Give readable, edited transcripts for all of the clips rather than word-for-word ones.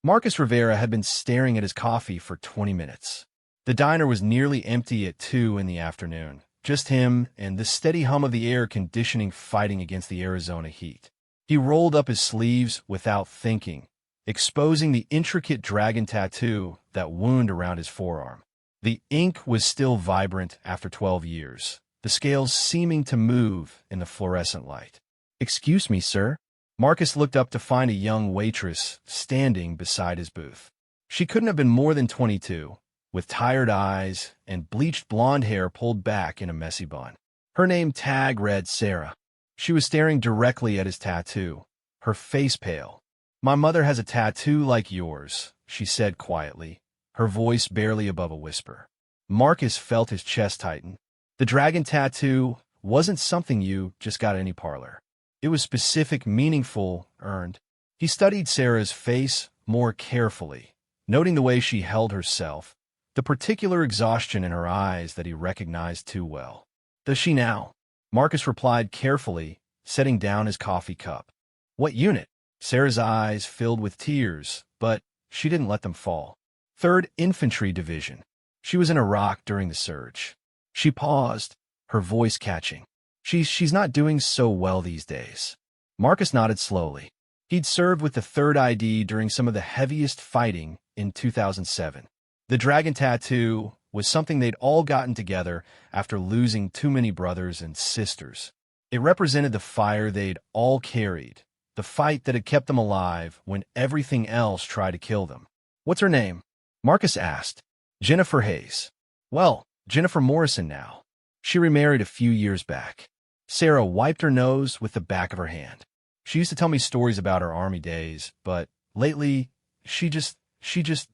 Marcus Rivera had been staring at his coffee for 20 minutes. The diner was nearly empty at 2 in the afternoon, just him and the steady hum of the air conditioning fighting against the Arizona heat. He rolled up his sleeves without thinking, exposing the intricate dragon tattoo that wound around his forearm. The ink was still vibrant after 12 years, the scales seeming to move in the fluorescent light. "Excuse me, sir." Marcus looked up to find a young waitress standing beside his booth. She couldn't have been more than 22, with tired eyes and bleached blonde hair pulled back in a messy bun. Her name tag read Sarah. She was staring directly at his tattoo, her face pale. "My mother has a tattoo like yours," she said quietly, her voice barely above a whisper. Marcus felt his chest tighten. The dragon tattoo wasn't something you just got at any parlor. It was specific, meaningful, earned. He studied Sarah's face more carefully, noting the way she held herself, the particular exhaustion in her eyes that he recognized too well. "Does she now?" Marcus replied carefully, setting down his coffee cup. "What unit?" Sarah's eyes filled with tears, but she didn't let them fall. "3rd Infantry Division. She was in Iraq during the surge." She paused, her voice catching. She's not doing so well these days." Marcus nodded slowly. He'd served with the 3rd ID during some of the heaviest fighting in 2007. The dragon tattoo was something they'd all gotten together after losing too many brothers and sisters. It represented the fire they'd all carried, the fight that had kept them alive when everything else tried to kill them. "What's her name?" Marcus asked. "Jennifer Hayes." "Well, Jennifer Morrison now. She remarried a few years back." Sarah wiped her nose with the back of her hand. "She used to tell me stories about her army days, but lately she just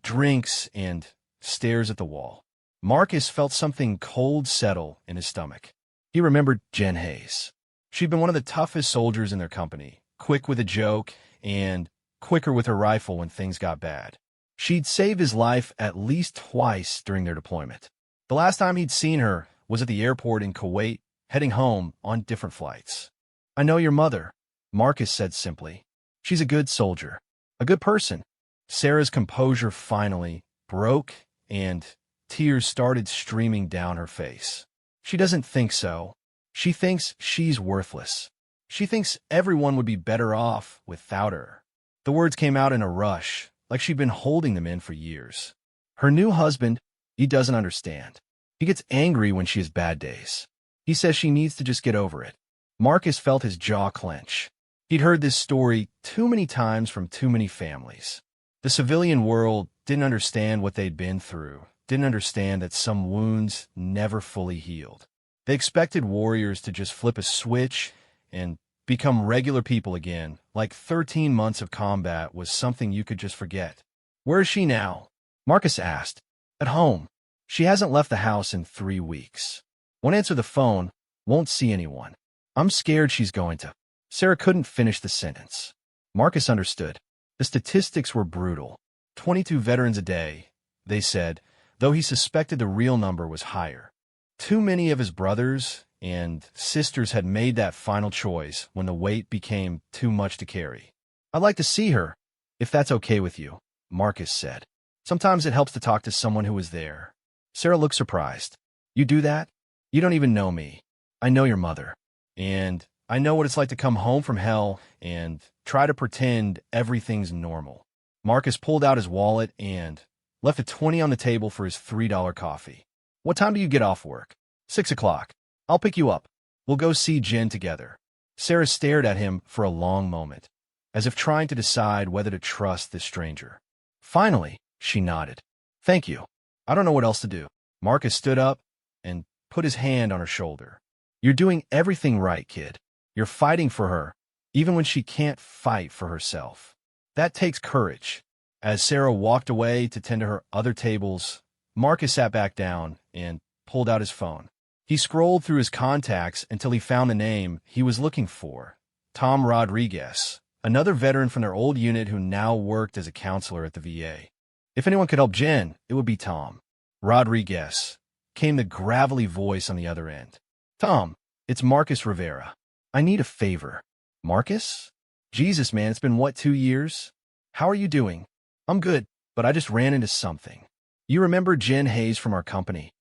drinks and stares at the wall." Marcus felt something cold settle in his stomach. He remembered Jen Hayes. She'd been one of the toughest soldiers in their company, quick with a joke and quicker with her rifle when things got bad. She'd saved his life at least twice during their deployment. The last time he'd seen her was at the airport in Kuwait, heading home on different flights. "I know your mother," Marcus said simply. "She's a good soldier, a good person." Sarah's composure finally broke, and tears started streaming down her face. "She doesn't think so. She thinks she's worthless. She thinks everyone would be better off without her." The words came out in a rush, like she'd been holding them in for years. Her new husband, he doesn't understand. He gets angry when she has bad days. He says she needs to just get over it. Marcus felt his jaw clench. He'd heard this story too many times from too many families. The civilian world didn't understand what they'd been through, didn't understand that some wounds never fully healed. They expected warriors to just flip a switch and become regular people again, like 13 months of combat was something you could just forget. "Where is she now?" Marcus asked. "At home. She hasn't left the house in 3 weeks. Won't answer the phone, won't see anyone. I'm scared she's going to." Sarah couldn't finish the sentence. Marcus understood. The statistics were brutal. 22 veterans a day, they said, though he suspected the real number was higher. Too many of his brothers and sisters had made that final choice when the weight became too much to carry. "I'd like to see her, if that's okay with you," Marcus said. "Sometimes it helps to talk to someone who was there." Sarah looked surprised. "You do that? You don't even know me. I know your mother. And I know what it's like to come home from hell and try to pretend everything's normal." Marcus pulled out his wallet and left a 20 on the table for his $3 coffee. "What time do you get off work?" 6 o'clock. "I'll pick you up. We'll go see Jen together." Sarah stared at him for a long moment, as if trying to decide whether to trust this stranger. Finally, she nodded. "Thank you. I don't know what else to do." Marcus stood up and put his hand on her shoulder. "You're doing everything right, kid. You're fighting for her, even when she can't fight for herself. That takes courage." As Sarah walked away to tend to her other tables, Marcus sat back down and pulled out his phone. He scrolled through his contacts until he found the name he was looking for, Tom Rodriguez, another veteran from their old unit who now worked as a counselor at the VA. If anyone could help Jen, it would be Tom. "Rodriguez," came the gravelly voice on the other end. "Tom, it's Marcus Rivera. I need a favor." "Marcus? Jesus, man, it's been what, 2 years? How are you doing?" I'm good, but I just ran into something. You remember Jen Hayes from our company?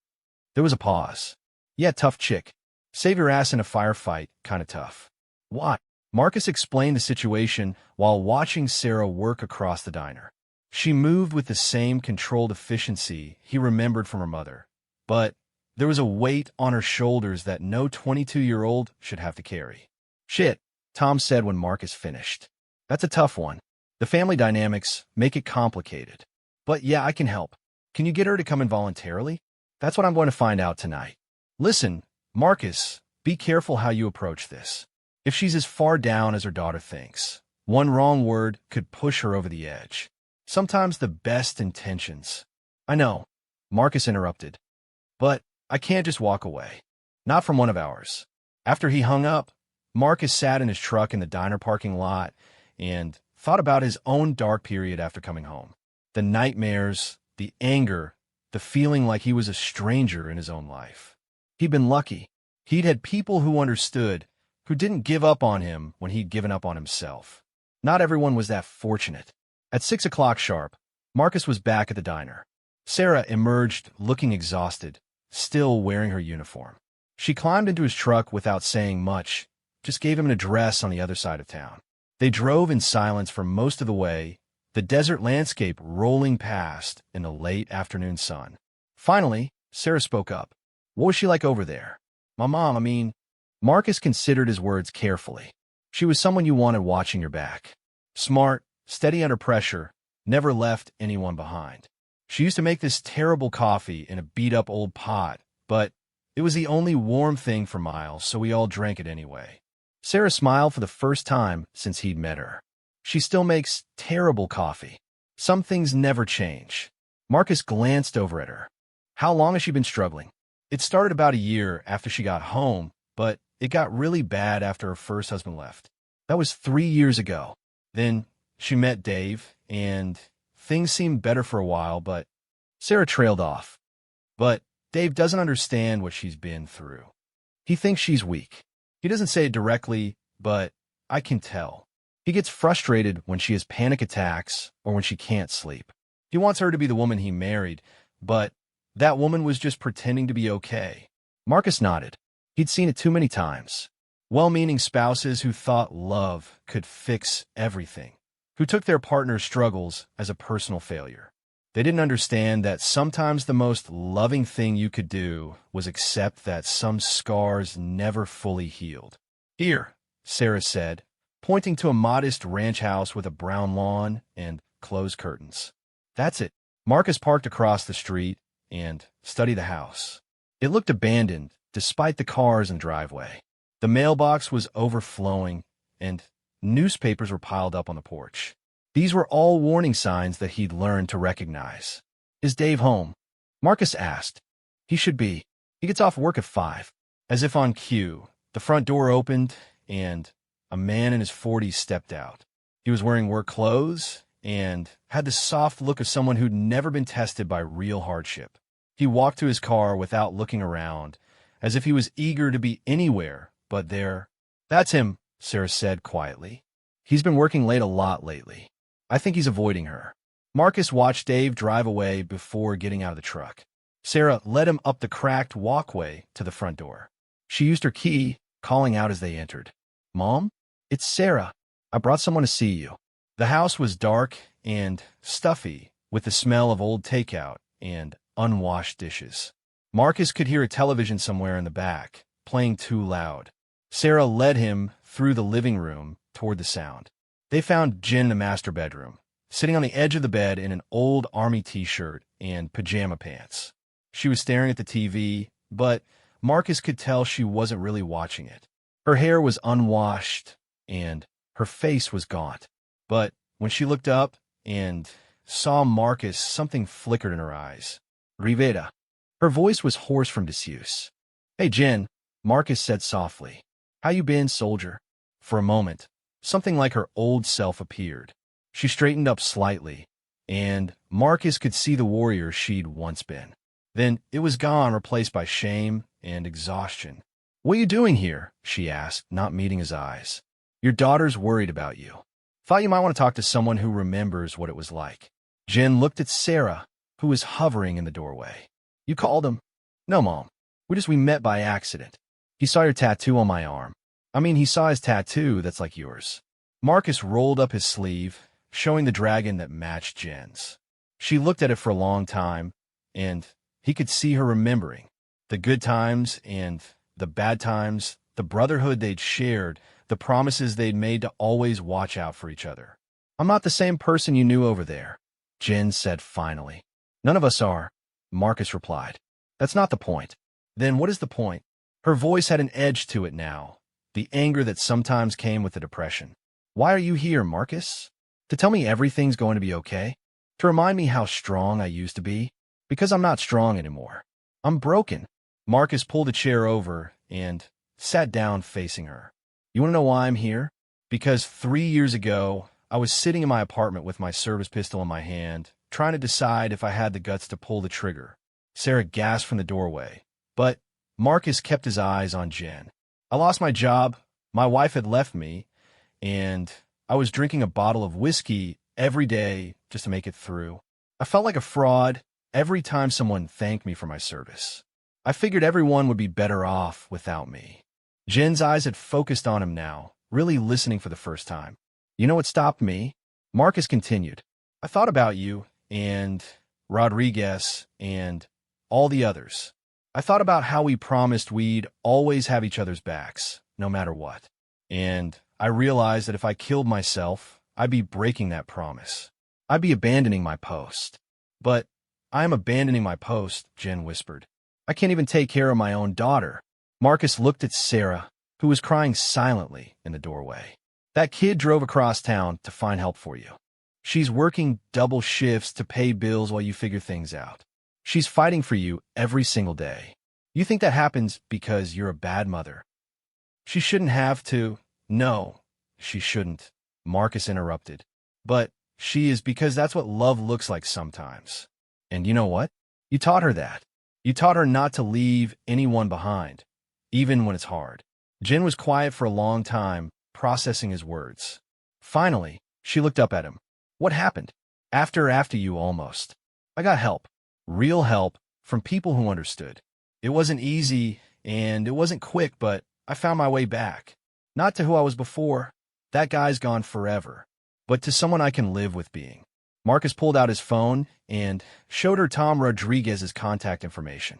There was a pause. Yeah, tough chick. Save your ass in a firefight, kinda tough. What? Marcus explained the situation while watching Sarah work across the diner. She moved with the same controlled efficiency he remembered from her mother, but there was a weight on her shoulders that no 22-year-old should have to carry. Shit, Tom said when Marcus finished. That's a tough one. The family dynamics make it complicated. But yeah, I can help. Can you get her to come in voluntarily? That's what I'm going to find out tonight. Listen, Marcus, be careful how you approach this. If she's as far down as her daughter thinks, one wrong word could push her over the edge. Sometimes the best intentions. I know, Marcus interrupted. But I can't just walk away. Not from one of ours. After he hung up, Marcus sat in his truck in the diner parking lot and thought about his own dark period after coming home. The nightmares, the anger, the feeling like he was a stranger in his own life. He'd been lucky. He'd had people who understood, who didn't give up on him when he'd given up on himself. Not everyone was that fortunate. At 6 o'clock sharp, Marcus was back at the diner. Sarah emerged looking exhausted, still wearing her uniform. She climbed into his truck without saying much, just gave him an address on the other side of town. They drove in silence for most of the way, the desert landscape rolling past in the late afternoon sun. Finally, Sarah spoke up. What was she like over there? My mom, Marcus considered his words carefully. She was someone you wanted watching your back. Smart, steady under pressure, never left anyone behind. She used to make this terrible coffee in a beat-up old pot, but it was the only warm thing for miles, so we all drank it anyway. Sarah smiled for the first time since he'd met her. She still makes terrible coffee. Some things never change. Marcus glanced over at her. How long has she been struggling? It started about a year after she got home, but it got really bad after her first husband left. That was 3 years ago. Then she met Dave, and things seemed better for a while, but Sarah trailed off. But Dave doesn't understand what she's been through. He thinks she's weak. He doesn't say it directly, but I can tell. He gets frustrated when she has panic attacks or when she can't sleep. He wants her to be the woman he married, but that woman was just pretending to be okay. Marcus nodded. He'd seen it too many times. Well-meaning spouses who thought love could fix everything, who took their partner's struggles as a personal failure. They didn't understand that sometimes the most loving thing you could do was accept that some scars never fully healed. Here, Sarah said, pointing to a modest ranch house with a brown lawn and closed curtains. That's it. Marcus parked across the street and studied the house. It looked abandoned, despite the cars in the driveway. The mailbox was overflowing, and newspapers were piled up on the porch. These were all warning signs that he'd learned to recognize. Is Dave home? Marcus asked. He should be. He gets off work at 5. As if on cue, the front door opened, and a man in his 40s stepped out. He was wearing work clothes and had the soft look of someone who'd never been tested by real hardship. He walked to his car without looking around, as if he was eager to be anywhere but there. That's him, Sarah said quietly. He's been working late a lot lately. I think he's avoiding her. Marcus watched Dave drive away before getting out of the truck. Sarah led him up the cracked walkway to the front door. She used her key, calling out as they entered. Mom? It's Sarah. I brought someone to see you. The house was dark and stuffy, with the smell of old takeout and unwashed dishes. Marcus could hear a television somewhere in the back, playing too loud. Sarah led him through the living room toward the sound. They found Jen in the master bedroom, sitting on the edge of the bed in an old army t-shirt and pajama pants. She was staring at the TV, but Marcus could tell she wasn't really watching it. Her hair was unwashed, and her face was gaunt. But when she looked up and saw Marcus, something flickered in her eyes. Rivera. Her voice was hoarse from disuse. Hey, Jen, Marcus said softly. How you been, soldier? For a moment, something like her old self appeared. She straightened up slightly, and Marcus could see the warrior she'd once been. Then it was gone, replaced by shame and exhaustion. What are you doing here? She asked, not meeting his eyes. Your daughter's worried about you. Thought you might want to talk to someone who remembers what it was like. Jen looked at Sarah, who was hovering in the doorway. You called him? No, Mom. We met by accident. He saw your tattoo on my arm. I mean, he saw his tattoo that's like yours. Marcus rolled up his sleeve, showing the dragon that matched Jen's. She looked at it for a long time, and he could see her remembering the good times and the bad times, the brotherhood they'd shared, the promises they'd made to always watch out for each other. I'm not the same person you knew over there, Jen said finally. None of us are, Marcus replied. That's not the point. Then what is the point? Her voice had an edge to it now, the anger that sometimes came with the depression. Why are you here, Marcus? To tell me everything's going to be okay? To remind me how strong I used to be? Because I'm not strong anymore. I'm broken. Marcus pulled a chair over and sat down facing her. You want to know why I'm here? Because 3 years ago, I was sitting in my apartment with my service pistol in my hand, trying to decide if I had the guts to pull the trigger. Sarah gasped from the doorway, but Marcus kept his eyes on Jen. I lost my job, my wife had left me, and I was drinking a bottle of whiskey every day just to make it through. I felt like a fraud every time someone thanked me for my service. I figured everyone would be better off without me. Jen's eyes had focused on him now, really listening for the first time. You know what stopped me? Marcus continued. I thought about you and Rodriguez and all the others. I thought about how we promised we'd always have each other's backs, no matter what. And I realized that if I killed myself, I'd be breaking that promise. I'd be abandoning my post. But I am abandoning my post, Jen whispered. I can't even take care of my own daughter. Marcus looked at Sarah, who was crying silently in the doorway. That kid drove across town to find help for you. She's working double shifts to pay bills while you figure things out. She's fighting for you every single day. You think that happens because you're a bad mother. She shouldn't have to. No, she shouldn't, Marcus interrupted. But she is, because that's what love looks like sometimes. And you know what? You taught her that. You taught her not to leave anyone behind, even when it's hard. Jen was quiet for a long time, processing his words. Finally, she looked up at him. What happened? After you almost. I got help. Real help from people who understood. It wasn't easy and it wasn't quick, but I found my way back. Not to who I was before. That guy's gone forever. But to someone I can live with being. Marcus pulled out his phone and showed her Tom Rodriguez's contact information.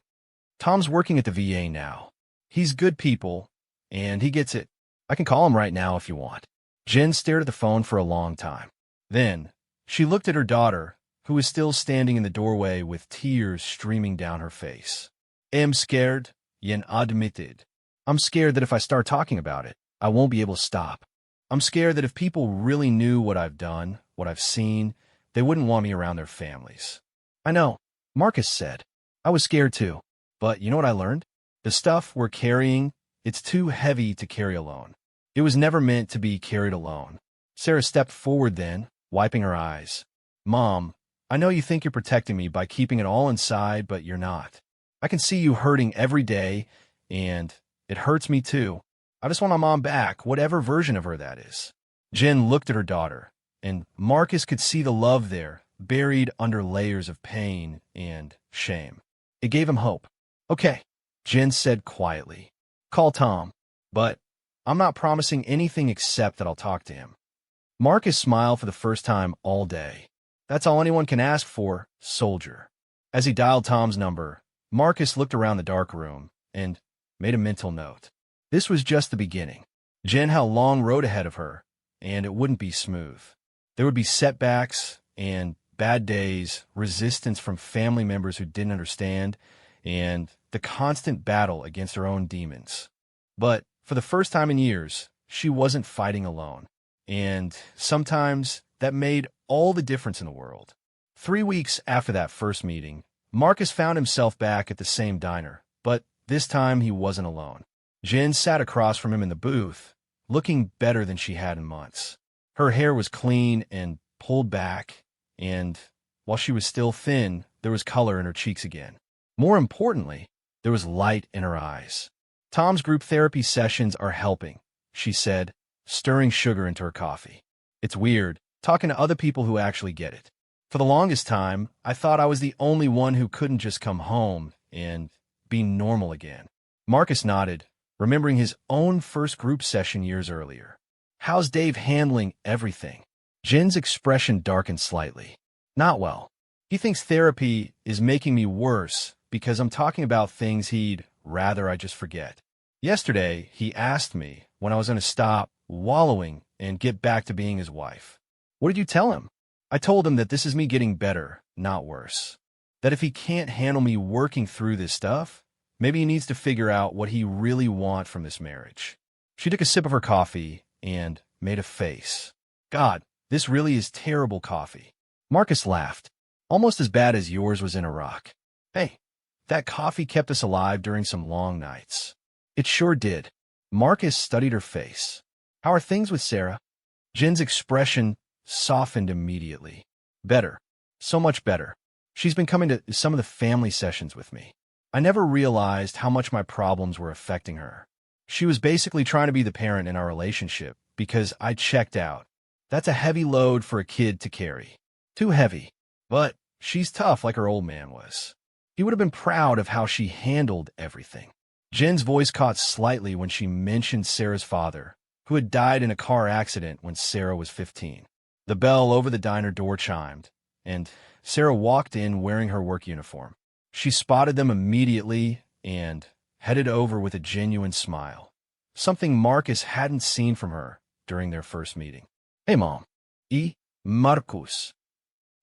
Tom's working at the VA now. He's good people, and he gets it. I can call him right now if you want. Jen stared at the phone for a long time. Then, she looked at her daughter, who was still standing in the doorway with tears streaming down her face. I'm scared, Jen admitted. I'm scared that if I start talking about it, I won't be able to stop. I'm scared that if people really knew what I've done, what I've seen, they wouldn't want me around their families. I know, Marcus said. I was scared too. But you know what I learned? The stuff we're carrying, it's too heavy to carry alone. It was never meant to be carried alone. Sarah stepped forward then, wiping her eyes. Mom, I know you think you're protecting me by keeping it all inside, but you're not. I can see you hurting every day, and it hurts me too. I just want my mom back, whatever version of her that is. Jen looked at her daughter, and Marcus could see the love there, buried under layers of pain and shame. It gave him hope. Okay, Jen said quietly. Call Tom. But I'm not promising anything except that I'll talk to him. Marcus smiled for the first time all day. That's all anyone can ask for, soldier. As he dialed Tom's number, Marcus looked around the dark room and made a mental note. This was just the beginning. Jen had a long road ahead of her, and it wouldn't be smooth. There would be setbacks and bad days, resistance from family members who didn't understand, and the constant battle against her own demons. But for the first time in years, she wasn't fighting alone. And sometimes that made all the difference in the world. 3 weeks after that first meeting, Marcus found himself back at the same diner, but this time he wasn't alone. Jen sat across from him in the booth, looking better than she had in months. Her hair was clean and pulled back, and while she was still thin, there was color in her cheeks again. More importantly, there was light in her eyes. Tom's group therapy sessions are helping, she said, stirring sugar into her coffee. It's weird, talking to other people who actually get it. For the longest time, I thought I was the only one who couldn't just come home and be normal again. Marcus nodded, remembering his own first group session years earlier. How's Dave handling everything? Jin's expression darkened slightly. Not well. He thinks therapy is making me worse because I'm talking about things he'd rather I just forget. Yesterday, he asked me when I was going to stop wallowing and get back to being his wife. What did you tell him? I told him that this is me getting better, not worse. That if he can't handle me working through this stuff, maybe he needs to figure out what he really wants from this marriage. She took a sip of her coffee and made a face. God, this really is terrible coffee. Marcus laughed. Almost as bad as yours was in Iraq. Hey, that coffee kept us alive during some long nights. It sure did. Marcus studied her face. How are things with Sarah? Jin's expression softened immediately. Better. So much better. She's been coming to some of the family sessions with me. I never realized how much my problems were affecting her. She was basically trying to be the parent in our relationship because I checked out. That's a heavy load for a kid to carry. Too heavy. But she's tough like her old man was. He would have been proud of how she handled everything. Jin's voice caught slightly when she mentioned Sarah's father, who had died in a car accident when Sarah was 15. The bell over the diner door chimed, and Sarah walked in wearing her work uniform. She spotted them immediately and headed over with a genuine smile, something Marcus hadn't seen from her during their first meeting. Hey, Mom. Marcus.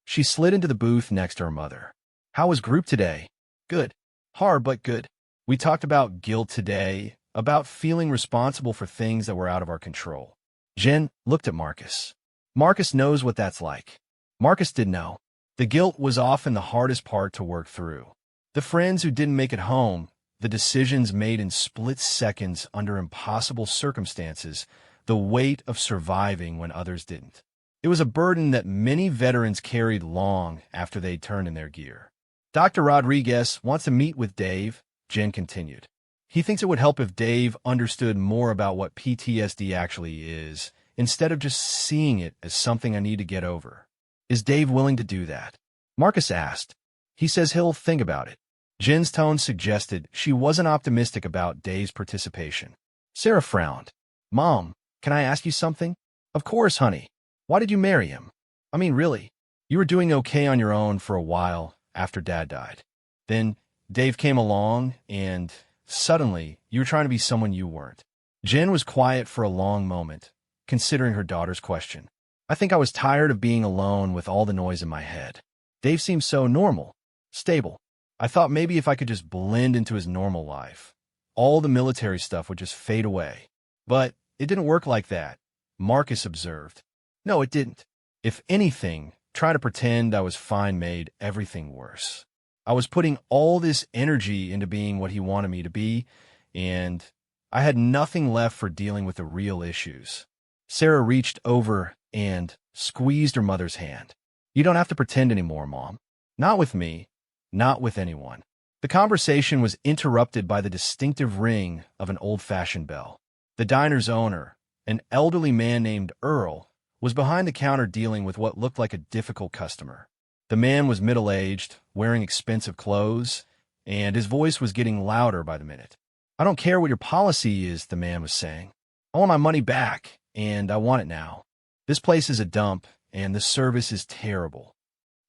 She slid into the booth next to her mother. How was group today? Good. Hard, but good. We talked about guilt today, about feeling responsible for things that were out of our control. Jen looked at Marcus. Marcus knows what that's like. Marcus did know. The guilt was often the hardest part to work through. The friends who didn't make it home, the decisions made in split seconds under impossible circumstances, the weight of surviving when others didn't. It was a burden that many veterans carried long after they'd turned in their gear. Dr. Rodriguez wants to meet with Dave, Jen continued. He thinks it would help if Dave understood more about what PTSD actually is, instead of just seeing it as something I need to get over. Is Dave willing to do that? Marcus asked. He says he'll think about it. Jen's tone suggested she wasn't optimistic about Dave's participation. Sarah frowned. Mom, can I ask you something? Of course, honey. Why did you marry him? I mean, really. You were doing okay on your own for a while after Dad died. Then Dave came along, and suddenly you were trying to be someone you weren't. Jen was quiet for a long moment, considering her daughter's question. I think I was tired of being alone with all the noise in my head. Dave seemed so normal, stable. I thought maybe if I could just blend into his normal life, all the military stuff would just fade away. But it didn't work like that, Marcus observed. No, it didn't. If anything, trying to pretend I was fine made everything worse. I was putting all this energy into being what he wanted me to be, and I had nothing left for dealing with the real issues. Sarah reached over and squeezed her mother's hand. You don't have to pretend anymore, Mom. Not with me. Not with anyone. The conversation was interrupted by the distinctive ring of an old-fashioned bell. The diner's owner, an elderly man named Earl, was behind the counter dealing with what looked like a difficult customer. The man was middle-aged, wearing expensive clothes, and his voice was getting louder by the minute. I don't care what your policy is, the man was saying. I want my money back, and I want it now. This place is a dump, and the service is terrible.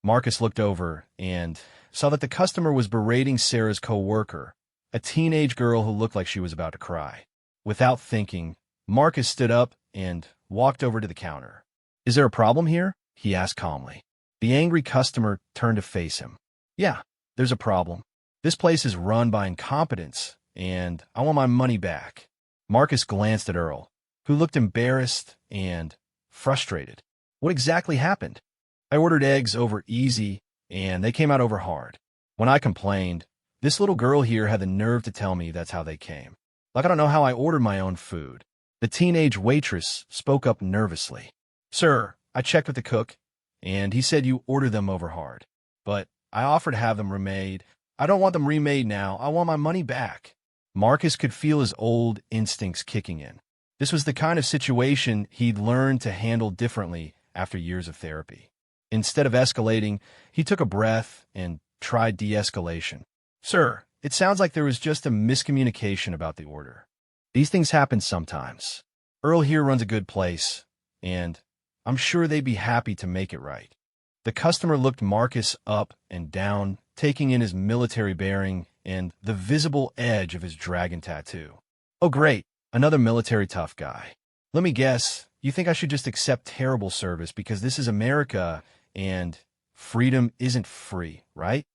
Marcus looked over and saw that the customer was berating Sarah's co-worker, a teenage girl who looked like she was about to cry. Without thinking, Marcus stood up and walked over to the counter. Is there a problem here? He asked calmly. The angry customer turned to face him. Yeah, there's a problem. This place is run by incompetence, and I want my money back. Marcus glanced at Earl, who looked embarrassed and frustrated. What exactly happened? I ordered eggs over easy, and they came out over hard. When I complained, this little girl here had the nerve to tell me that's how they came. Like I don't know how I ordered my own food. The teenage waitress spoke up nervously. Sir, I checked with the cook, and he said you ordered them over hard. But I offered to have them remade. I don't want them remade now. I want my money back. Marcus could feel his old instincts kicking in. This was the kind of situation he'd learned to handle differently after years of therapy. Instead of escalating, he took a breath and tried de-escalation. Sir, it sounds like there was just a miscommunication about the order. These things happen sometimes. Earl here runs a good place, and I'm sure they'd be happy to make it right. The customer looked Marcus up and down, taking in his military bearing and the visible edge of his dragon tattoo. Oh great, another military tough guy. Let me guess, you think I should just accept terrible service because this is America and freedom isn't free, right?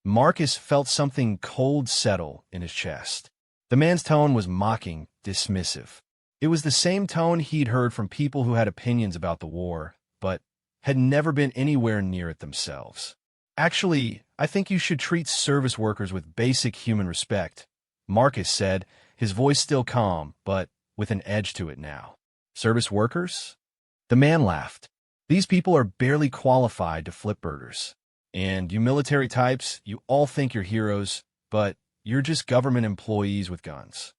Marcus felt something cold settle in his chest. The man's tone was mocking, dismissive. It was the same tone he'd heard from people who had opinions about the war, but had never been anywhere near it themselves. Actually, I think you should treat service workers with basic human respect, Marcus said, his voice still calm, but with an edge to it now. Service workers? The man laughed. These people are barely qualified to flip burgers. And you military types, you all think you're heroes, but you're just government employees with guns.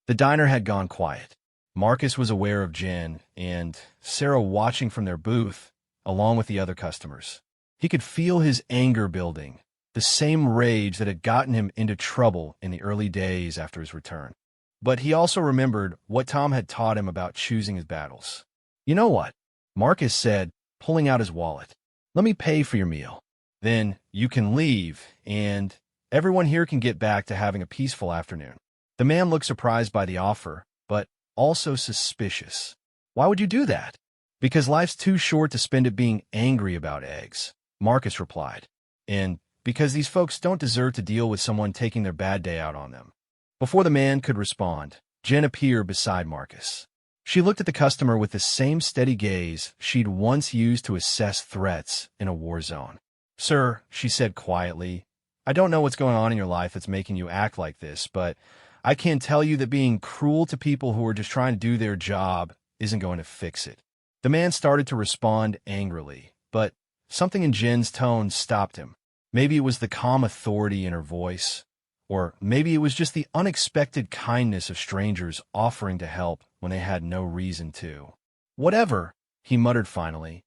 The diner had gone quiet. Marcus was aware of Jen and Sarah watching from their booth, along with the other customers. He could feel his anger building, the same rage that had gotten him into trouble in the early days after his return. But he also remembered what Tom had taught him about choosing his battles. You know what? Marcus said, pulling out his wallet. Let me pay for your meal. Then you can leave, and everyone here can get back to having a peaceful afternoon. The man looked surprised by the offer, but also suspicious. Why would you do that? Because life's too short to spend it being angry about eggs, Marcus replied. And because these folks don't deserve to deal with someone taking their bad day out on them. Before the man could respond, Jen appeared beside Marcus. She looked at the customer with the same steady gaze she'd once used to assess threats in a war zone. Sir, she said quietly, I don't know what's going on in your life that's making you act like this, but I can tell you that being cruel to people who are just trying to do their job isn't going to fix it. The man started to respond angrily, but something in Jen's tone stopped him. Maybe it was the calm authority in her voice, or maybe it was just the unexpected kindness of strangers offering to help when they had no reason to. Whatever, he muttered finally.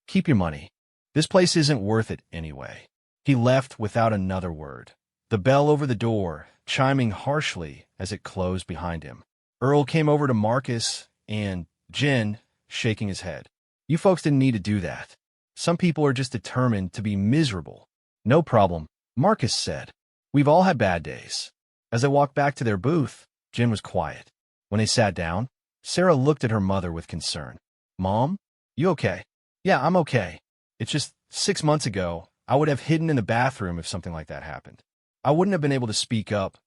Keep your money. This place isn't worth it anyway. He left without another word, the bell over the door chiming harshly as it closed behind him. Earl came over to Marcus and Jen, shaking his head. You folks didn't need to do that. Some people are just determined to be miserable. No problem, Marcus said. We've all had bad days. As they walked back to their booth, Jen was quiet. When they sat down, Sarah looked at her mother with concern. Mom, you okay? Yeah, I'm okay. It's just 6 months ago, I would have hidden in the bathroom if something like that happened. I wouldn't have been able to speak up,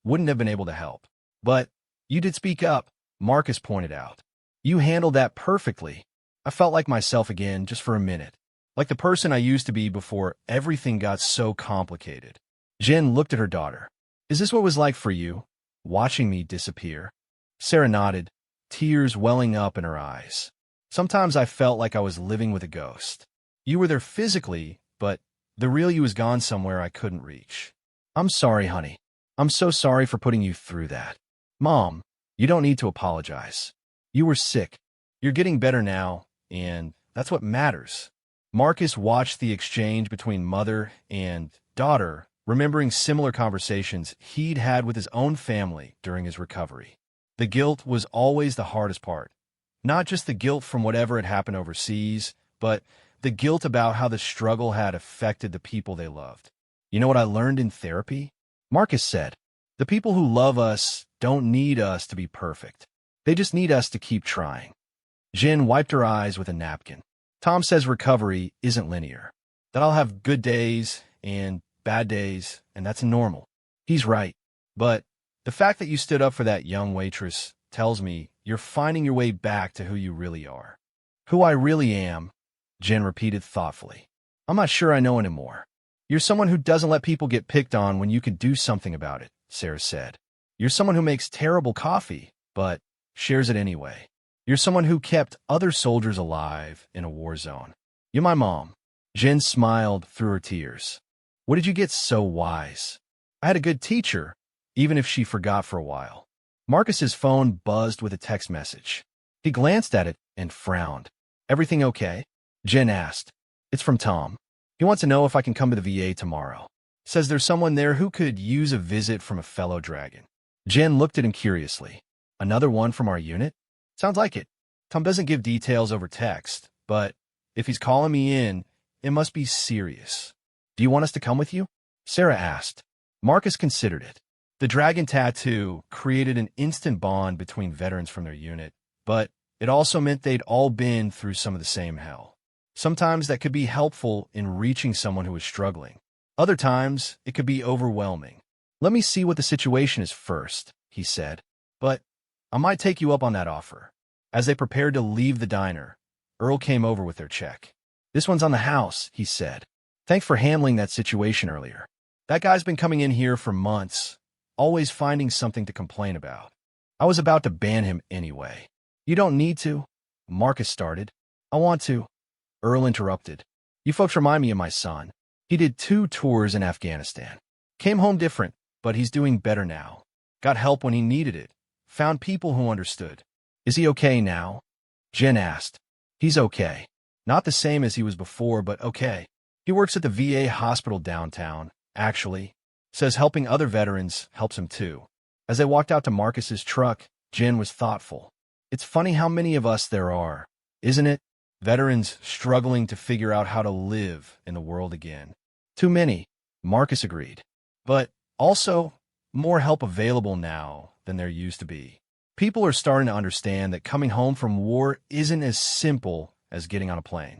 wouldn't have been able to help. But you did speak up, Marcus pointed out. You handled that perfectly. I felt like myself again just for a minute, like the person I used to be before everything got so complicated. Jen looked at her daughter. Is this what it was like for you, watching me disappear? Sarah nodded, tears welling up in her eyes. Sometimes I felt like I was living with a ghost. You were there physically, but the real you was gone somewhere I couldn't reach. I'm sorry, honey. I'm so sorry for putting you through that. Mom, you don't need to apologize. You were sick. You're getting better now, and that's what matters. Marcus watched the exchange between mother and daughter, remembering similar conversations he'd had with his own family during his recovery. The guilt was always the hardest part. Not just the guilt from whatever had happened overseas, but the guilt about how the struggle had affected the people they loved. You know what I learned in therapy? Marcus said, the people who love us don't need us to be perfect. They just need us to keep trying. Jen wiped her eyes with a napkin. Tom says recovery isn't linear. That I'll have good days and bad days, and that's normal. He's right. But the fact that you stood up for that young waitress tells me you're finding your way back to who you really are. Who I really am, Jen repeated thoughtfully. I'm not sure I know anymore. You're someone who doesn't let people get picked on when you could do something about it, Sarah said. You're someone who makes terrible coffee, but shares it anyway. You're someone who kept other soldiers alive in a war zone. You're my mom. Jen smiled through her tears. What did you get so wise? I had a good teacher, even if she forgot for a while. Marcus's phone buzzed with a text message. He glanced at it and frowned. Everything okay? Jen asked. It's from Tom. He wants to know if I can come to the VA tomorrow. Says there's someone there who could use a visit from a fellow dragon. Jen looked at him curiously. Another one from our unit? Sounds like it. Tom doesn't give details over text, but if he's calling me in, it must be serious. Do you want us to come with you? Sarah asked. Marcus considered it. The dragon tattoo created an instant bond between veterans from their unit, but it also meant they'd all been through some of the same hell. Sometimes that could be helpful in reaching someone who was struggling. Other times, it could be overwhelming. Let me see what the situation is first, he said. But I might take you up on that offer. As they prepared to leave the diner, Earl came over with their check. This one's on the house, he said. Thanks for handling that situation earlier. That guy's been coming in here for months, always finding something to complain about. I was about to ban him anyway. You don't need to, Marcus started. I want to. Earl interrupted. You folks remind me of my son. He did 2 tours in Afghanistan. Came home different, but he's doing better now. Got help when he needed it. Found people who understood. Is he okay now? Jen asked. He's okay. Not the same as he was before, but okay. He works at the VA hospital downtown, actually. Says helping other veterans helps him too. As they walked out to Marcus's truck, Jen was thoughtful. It's funny how many of us there are, isn't it? Veterans struggling to figure out how to live in the world again. Too many, Marcus agreed. But also, more help available now than there used to be. People are starting to understand that coming home from war isn't as simple as getting on a plane.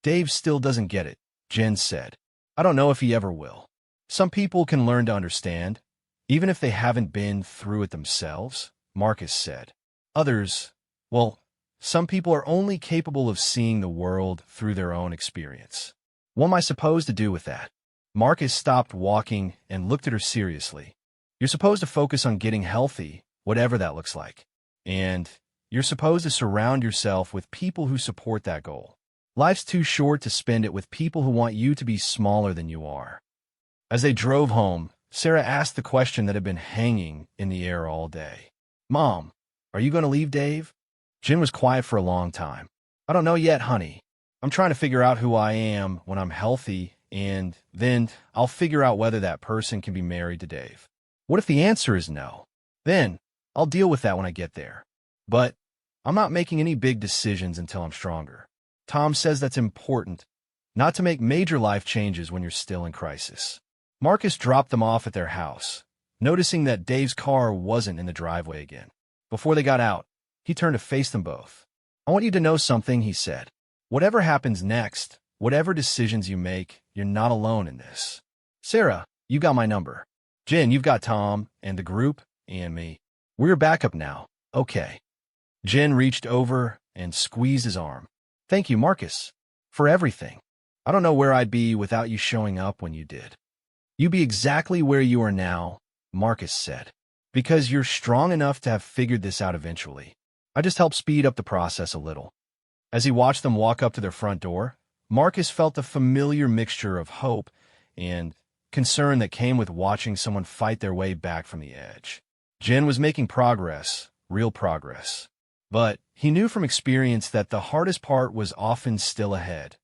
Dave still doesn't get it, Jen said. I don't know if he ever will. Some people can learn to understand, even if they haven't been through it themselves, Marcus said. Others, well, some people are only capable of seeing the world through their own experience. What am I supposed to do with that? Marcus stopped walking and looked at her seriously. You're supposed to focus on getting healthy, whatever that looks like. And you're supposed to surround yourself with people who support that goal. Life's too short to spend it with people who want you to be smaller than you are. As they drove home, Sarah asked the question that had been hanging in the air all day. Mom, are you going to leave Dave? Jen was quiet for a long time. I don't know yet, honey. I'm trying to figure out who I am when I'm healthy, and then I'll figure out whether that person can be married to Dave. What if the answer is no? Then I'll deal with that when I get there. But I'm not making any big decisions until I'm stronger. Tom says that's important, not to make major life changes when you're still in crisis. Marcus dropped them off at their house, noticing that Dave's car wasn't in the driveway again. Before they got out, he turned to face them both. I want you to know something, he said. Whatever happens next, whatever decisions you make, you're not alone in this. Sarah, you got my number. Jen, you've got Tom and the group and me. We're your backup now. Okay. Jen reached over and squeezed his arm. Thank you, Marcus, for everything. I don't know where I'd be without you showing up when you did. You be exactly where you are now, Marcus said, because you're strong enough to have figured this out eventually. I just helped speed up the process a little. As he watched them walk up to their front door, Marcus felt a familiar mixture of hope and concern that came with watching someone fight their way back from the edge. Jen was making progress, real progress. But he knew from experience that the hardest part was often still ahead.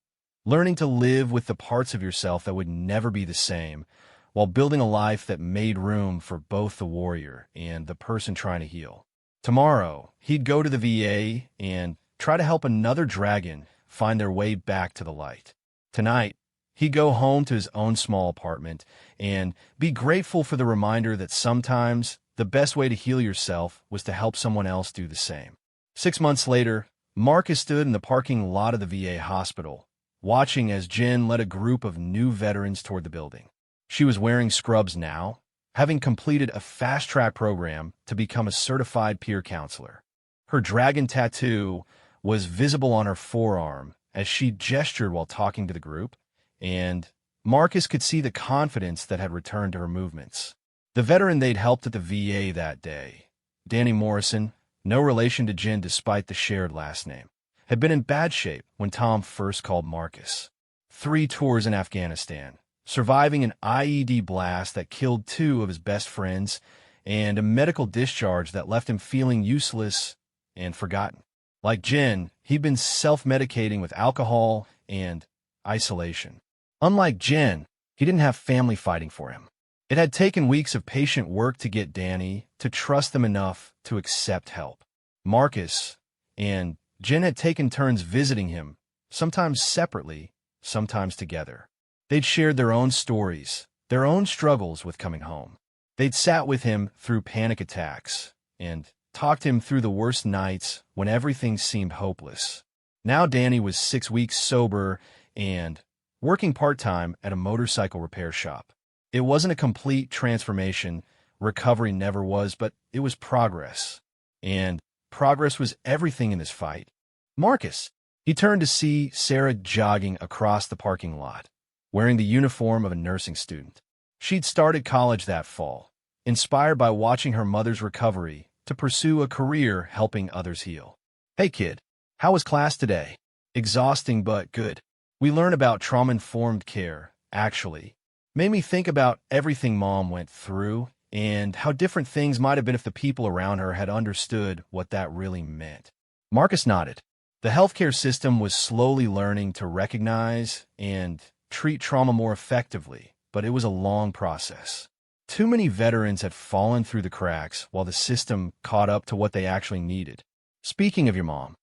Learning to live with the parts of yourself that would never be the same, while building a life that made room for both the warrior and the person trying to heal. Tomorrow, he'd go to the VA and try to help another dragon find their way back to the light. Tonight, he'd go home to his own small apartment and be grateful for the reminder that sometimes the best way to heal yourself was to help someone else do the same. 6 months later, Marcus stood in the parking lot of the VA hospital, watching as Jen led a group of new veterans toward the building. She was wearing scrubs now, having completed a fast-track program to become a certified peer counselor. Her dragon tattoo was visible on her forearm as she gestured while talking to the group, and Marcus could see the confidence that had returned to her movements. The veteran they'd helped at the VA that day, Danny Morrison, no relation to Jen despite the shared last name, had been in bad shape when Tom first called Marcus. 3 tours in Afghanistan, surviving an IED blast that killed 2 of his best friends, and a medical discharge that left him feeling useless and forgotten. Like Jen, he'd been self-medicating with alcohol and isolation. Unlike Jen, he didn't have family fighting for him. It had taken weeks of patient work to get Danny to trust them enough to accept help. Marcus and Jen had taken turns visiting him, sometimes separately, sometimes together. They'd shared their own stories, their own struggles with coming home. They'd sat with him through panic attacks and talked him through the worst nights when everything seemed hopeless. Now Danny was 6 weeks sober and working part-time at a motorcycle repair shop. It wasn't a complete transformation, recovery never was, but it was progress. And progress was everything in this fight. Marcus. He turned to see Sarah jogging across the parking lot, wearing the uniform of a nursing student. She'd started college that fall, inspired by watching her mother's recovery to pursue a career helping others heal. "Hey kid, how was class today?" "Exhausting but good. We learn about trauma-informed care, actually. Made me think about everything Mom went through and how different things might have been if the people around her had understood what that really meant." Marcus nodded. The healthcare system was slowly learning to recognize and treat trauma more effectively, but it was a long process. Too many veterans had fallen through the cracks while the system caught up to what they actually needed. "Speaking of your mom,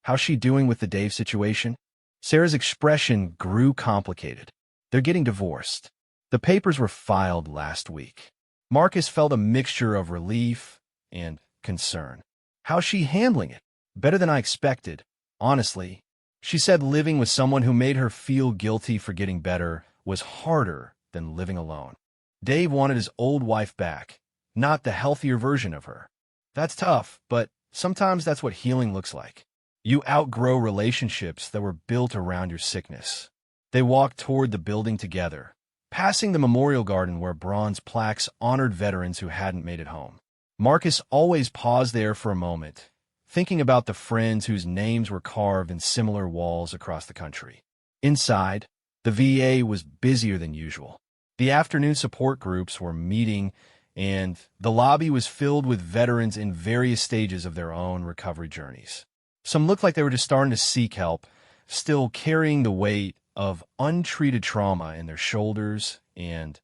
how's she doing with the Dave situation?" Sarah's expression grew complicated. "They're getting divorced. The papers were filed last week." Marcus felt a mixture of relief and concern. "How's she handling it?" "Better than I expected, honestly." She said living with someone who made her feel guilty for getting better was harder than living alone. Dave wanted his old wife back, not the healthier version of her. That's tough, but sometimes that's what healing looks like. You outgrow relationships that were built around your sickness. They walked toward the building together, passing the memorial garden where bronze plaques honored veterans who hadn't made it home. Marcus always paused there for a moment, thinking about the friends whose names were carved in similar walls across the country. Inside, the VA was busier than usual. The afternoon support groups were meeting, and the lobby was filled with veterans in various stages of their own recovery journeys. Some looked like they were just starting to seek help, still carrying the weight of untreated trauma in their shoulders and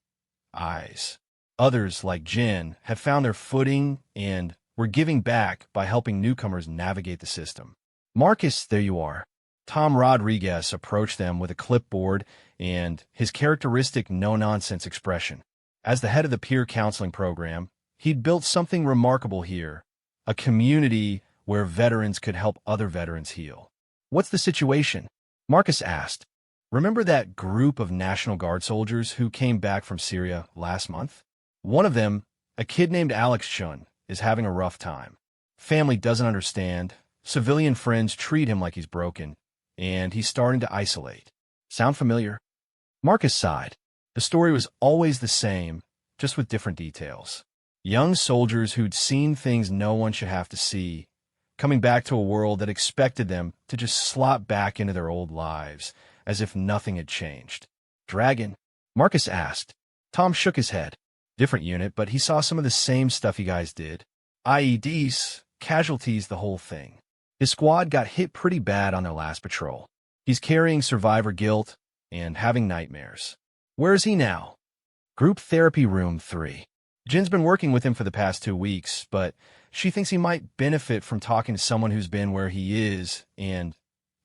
eyes. Others, like Jen, had found their footing and were giving back by helping newcomers navigate the system. "Marcus, there you are." Tom Rodriguez approached them with a clipboard and his characteristic no-nonsense expression. As the head of the peer counseling program, he'd built something remarkable here, a community where veterans could help other veterans heal. "What's the situation?" Marcus asked. "Remember that group of National Guard soldiers who came back from Syria last month? One of them, a kid named Alex Chun, is having a rough time. Family doesn't understand, civilian friends treat him like he's broken, and he's starting to isolate. Sound familiar?" Marcus sighed. The story was always the same, just with different details. Young soldiers who'd seen things no one should have to see, coming back to a world that expected them to just slop back into their old lives, as if nothing had changed. "Dragon?" Marcus asked. Tom shook his head. "Different unit, but he saw some of the same stuff you guys did. IEDs, casualties, the whole thing. His squad got hit pretty bad on their last patrol. He's carrying survivor guilt and having nightmares." "Where is he now?" "Group therapy room 3. Jen's been working with him for the past 2 weeks, but she thinks he might benefit from talking to someone who's been where he is and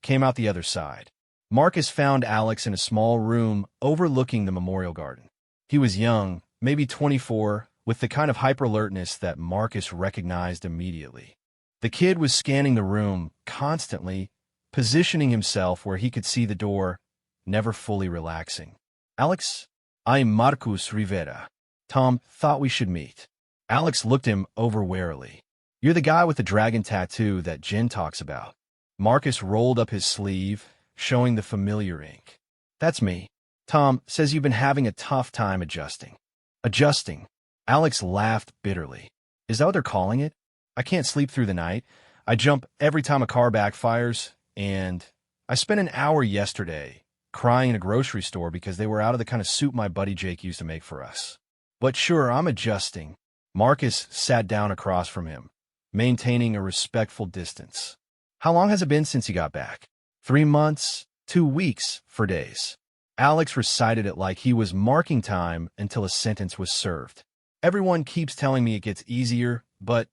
came out the other side." Marcus found Alex in a small room overlooking the memorial garden. He was young, maybe 24, with the kind of hyper-alertness that Marcus recognized immediately. The kid was scanning the room constantly, positioning himself where he could see the door, never fully relaxing. "Alex, I'm Marcus Rivera. Tom thought we should meet." Alex looked him over warily. "You're the guy with the dragon tattoo that Jen talks about." Marcus rolled up his sleeve, showing the familiar ink. "That's me. Tom says you've been having a tough time adjusting." "Adjusting?" Alex laughed bitterly. "Is that what they're calling it? I can't sleep through the night. I jump every time a car backfires, and I spent an hour yesterday crying in a grocery store because they were out of the kind of soup my buddy Jake used to make for us. But sure, I'm adjusting." Marcus sat down across from him, maintaining a respectful distance. "How long has it been since you got back?" 3 months, 2 weeks for days. Alex recited it like he was marking time until a sentence was served. Everyone keeps telling me it gets easier, but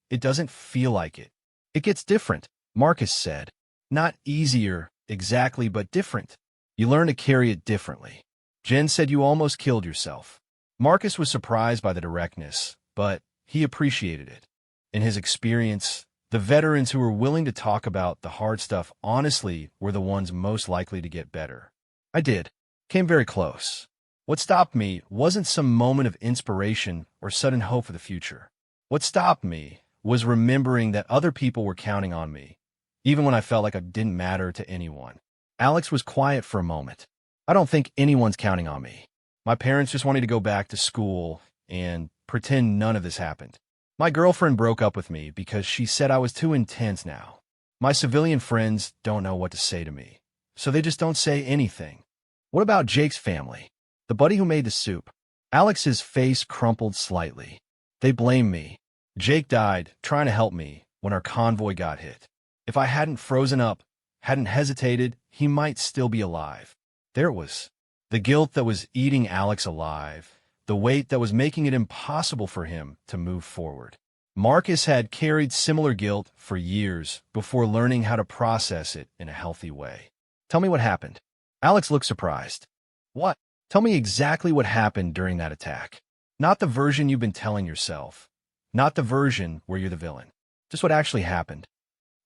it doesn't feel like it. It gets different, Marcus said. Not easier, exactly, but different. You learn to carry it differently. Jen said you almost killed yourself. Marcus was surprised by the directness, but he appreciated it. In his experience, the veterans who were willing to talk about the hard stuff honestly were the ones most likely to get better. I did. Came very close. What stopped me wasn't some moment of inspiration or sudden hope for the future. What stopped me was remembering that other people were counting on me, even when I felt like I didn't matter to anyone. Alex was quiet for a moment. I don't think anyone's counting on me. My parents just wanted to go back to school and pretend none of this happened. My girlfriend broke up with me because she said I was too intense now. My civilian friends don't know what to say to me, so they just don't say anything. What about Jake's family? The buddy who made the soup? Alex's face crumpled slightly. They blame me. Jake died trying to help me when our convoy got hit. If I hadn't frozen up, hadn't hesitated, he might still be alive. There it was. The guilt that was eating Alex alive. The weight that was making it impossible for him to move forward. Marcus had carried similar guilt for years before learning how to process it in a healthy way. Tell me what happened. Alex looked surprised. What? Tell me exactly what happened during that attack. Not the version you've been telling yourself. Not the version where you're the villain. Just what actually happened.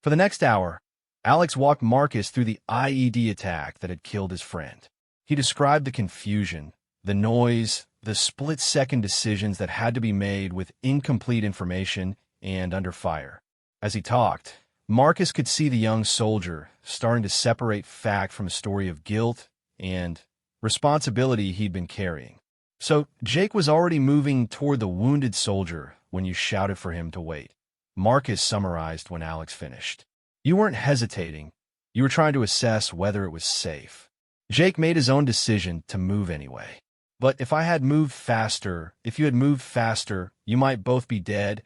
For the next hour, Alex walked Marcus through the IED attack that had killed his friend. He described the confusion, the noise, the split-second decisions that had to be made with incomplete information and under fire. As he talked, Marcus could see the young soldier starting to separate fact from a story of guilt and responsibility he'd been carrying. So Jake was already moving toward the wounded soldier when you shouted for him to wait. Marcus summarized when Alex finished. You weren't hesitating. You were trying to assess whether it was safe. Jake made his own decision to move anyway. But if you had moved faster, you might both be dead,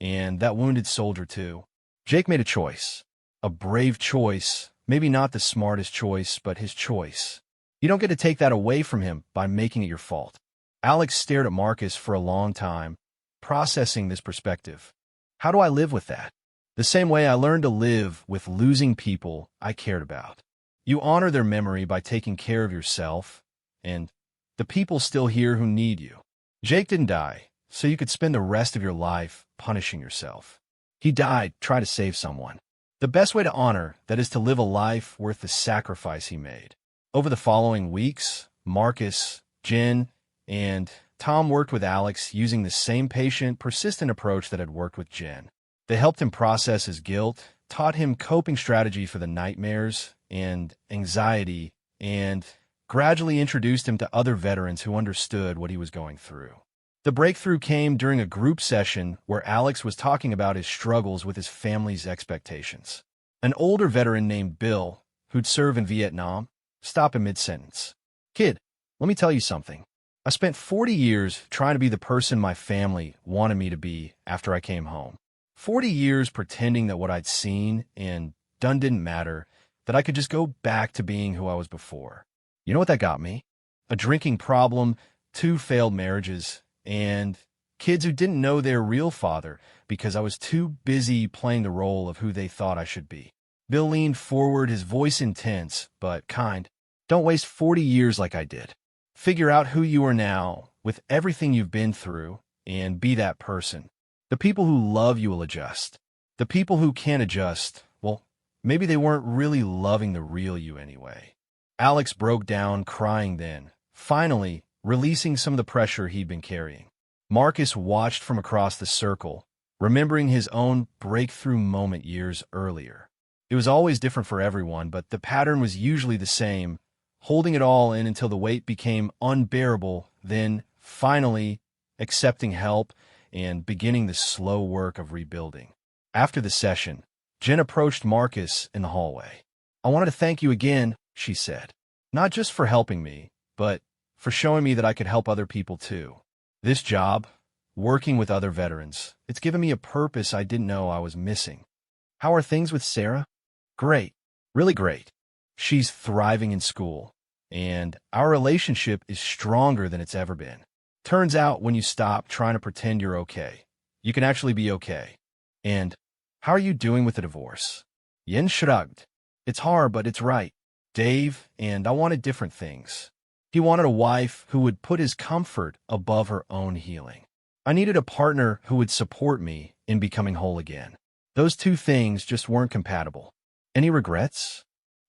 and that wounded soldier too. Jake made a choice. A brave choice, maybe not the smartest choice, but his choice. You don't get to take that away from him by making it your fault. Alex stared at Marcus for a long time, processing this perspective. How do I live with that? The same way I learned to live with losing people I cared about. You honor their memory by taking care of yourself, and the people still here who need you. Jake didn't die, so you could spend the rest of your life punishing yourself. He died trying to save someone. The best way to honor that is to live a life worth the sacrifice he made. Over the following weeks, Marcus, Jen, and Tom worked with Alex using the same patient, persistent approach that had worked with Jen. They helped him process his guilt, taught him coping strategy for the nightmares and anxiety, and gradually introduced him to other veterans who understood what he was going through. The breakthrough came during a group session where Alex was talking about his struggles with his family's expectations. An older veteran named Bill, who'd served in Vietnam, stopped in mid-sentence. Kid, let me tell you something. I spent 40 years trying to be the person my family wanted me to be after I came home. 40 years pretending that what I'd seen and done didn't matter, that I could just go back to being who I was before. You know what that got me? A drinking problem, 2 failed marriages, and kids who didn't know their real father because I was too busy playing the role of who they thought I should be. Bill leaned forward, his voice intense, but kind. Don't waste 40 years like I did. Figure out who you are now, with everything you've been through, and be that person. The people who love you will adjust. The people who can't adjust, well, maybe they weren't really loving the real you anyway. Alex broke down, crying then, finally releasing some of the pressure he'd been carrying. Marcus watched from across the circle, remembering his own breakthrough moment years earlier. It was always different for everyone, but the pattern was usually the same, holding it all in until the weight became unbearable, then, finally, accepting help and beginning the slow work of rebuilding. After the session, Jen approached Marcus in the hallway. I wanted to thank you again, she said. Not just for helping me, but for showing me that I could help other people too. This job, working with other veterans, it's given me a purpose I didn't know I was missing. How are things with Sarah? Great. Really great. She's thriving in school, and our relationship is stronger than it's ever been. Turns out when you stop trying to pretend you're okay, you can actually be okay. And how are you doing with the divorce? Yen shrugged. It's hard, but it's right. Dave and I wanted different things. He wanted a wife who would put his comfort above her own healing. I needed a partner who would support me in becoming whole again. Those two things just weren't compatible. Any regrets?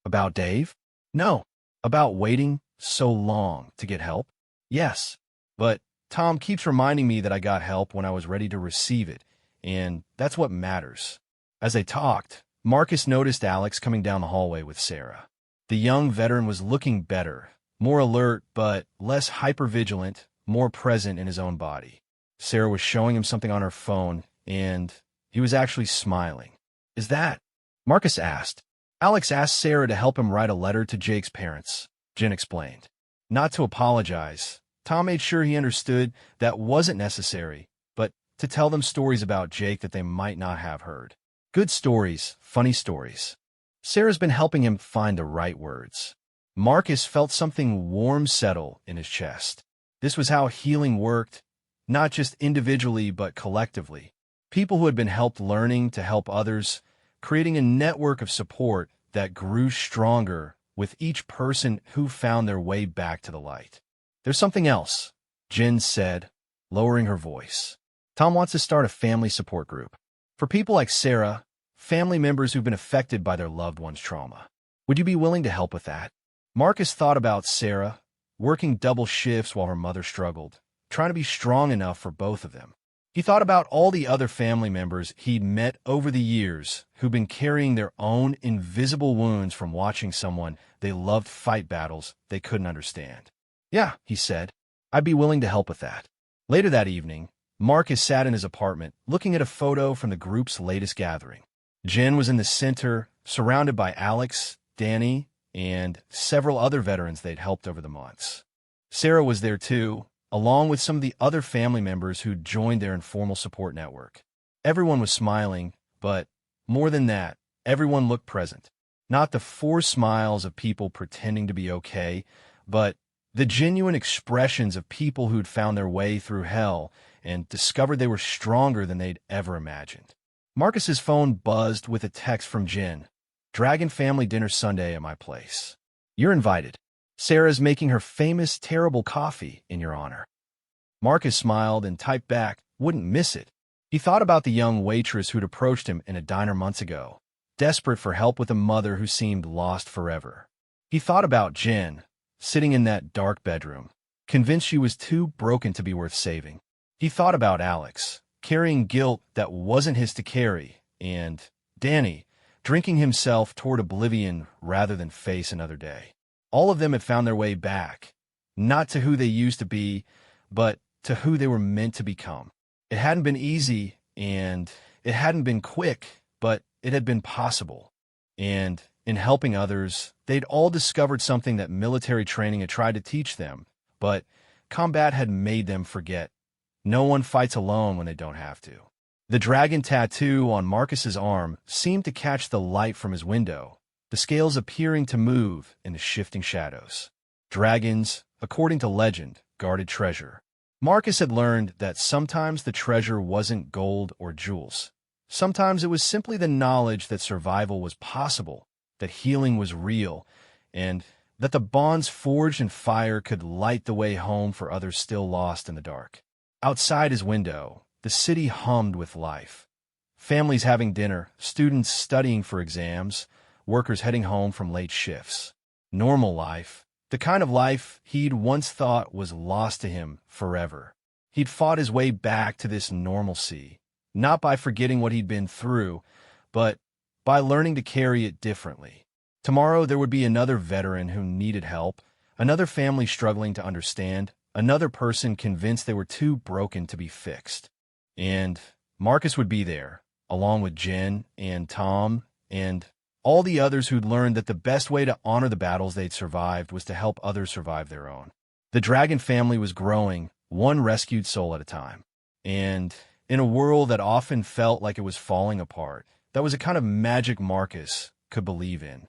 About Dave? No. About waiting so long to get help? Yes. But Tom keeps reminding me that I got help when I was ready to receive it, and that's what matters. As they talked, Marcus noticed Alex coming down the hallway with Sarah. The young veteran was looking better, more alert, but less hypervigilant, more present in his own body. Sarah was showing him something on her phone, and he was actually smiling. Is that? Marcus asked. Alex asked Sarah to help him write a letter to Jake's parents, Jen explained. Not to apologize. Tom made sure he understood that wasn't necessary, but to tell them stories about Jake that they might not have heard. Good stories, funny stories. Sarah's been helping him find the right words. Marcus felt something warm settle in his chest. This was how healing worked, not just individually but collectively. People who had been helped learning to help others, creating a network of support that grew stronger with each person who found their way back to the light. There's something else, Jen said, lowering her voice. Tom wants to start a family support group. For people like Sarah, family members who've been affected by their loved one's trauma. Would you be willing to help with that? Marcus thought about Sarah, working double shifts while her mother struggled, trying to be strong enough for both of them. He thought about all the other family members he'd met over the years who'd been carrying their own invisible wounds from watching someone they loved fight battles they couldn't understand. Yeah, he said, I'd be willing to help with that. Later that evening, Marcus sat in his apartment, looking at a photo from the group's latest gathering. Jen was in the center, surrounded by Alex, Danny, and several other veterans they'd helped over the months. Sarah was there too, along with some of the other family members who'd joined their informal support network. Everyone was smiling, but more than that, everyone looked present. Not the forced smiles of people pretending to be okay, but the genuine expressions of people who'd found their way through hell and discovered they were stronger than they'd ever imagined. Marcus's phone buzzed with a text from Jen. Dragon family dinner Sunday at my place. You're invited. Sarah's making her famous terrible coffee in your honor. Marcus smiled and typed back, wouldn't miss it. He thought about the young waitress who'd approached him in a diner months ago, desperate for help with a mother who seemed lost forever. He thought about Jen, sitting in that dark bedroom, convinced she was too broken to be worth saving. He thought about Alex, carrying guilt that wasn't his to carry, and Danny, drinking himself toward oblivion rather than face another day. All of them had found their way back, not to who they used to be, but to who they were meant to become. It hadn't been easy, and it hadn't been quick, but it had been possible. And in helping others, they'd all discovered something that military training had tried to teach them, but combat had made them forget. No one fights alone when they don't have to. The dragon tattoo on Marcus's arm seemed to catch the light from his window, the scales appearing to move in the shifting shadows. Dragons, according to legend, guarded treasure. Marcus had learned that sometimes the treasure wasn't gold or jewels. Sometimes it was simply the knowledge that survival was possible, that healing was real, and that the bonds forged in fire could light the way home for others still lost in the dark. Outside his window, the city hummed with life. Families having dinner, students studying for exams, workers heading home from late shifts. Normal life, the kind of life he'd once thought was lost to him forever. He'd fought his way back to this normalcy, not by forgetting what he'd been through, but by learning to carry it differently. Tomorrow there would be another veteran who needed help, another family struggling to understand, another person convinced they were too broken to be fixed. And Marcus would be there, along with Jen and Tom and all the others who'd learned that the best way to honor the battles they'd survived was to help others survive their own. The dragon family was growing, one rescued soul at a time. And in a world that often felt like it was falling apart, that was a kind of magic Marcus could believe in.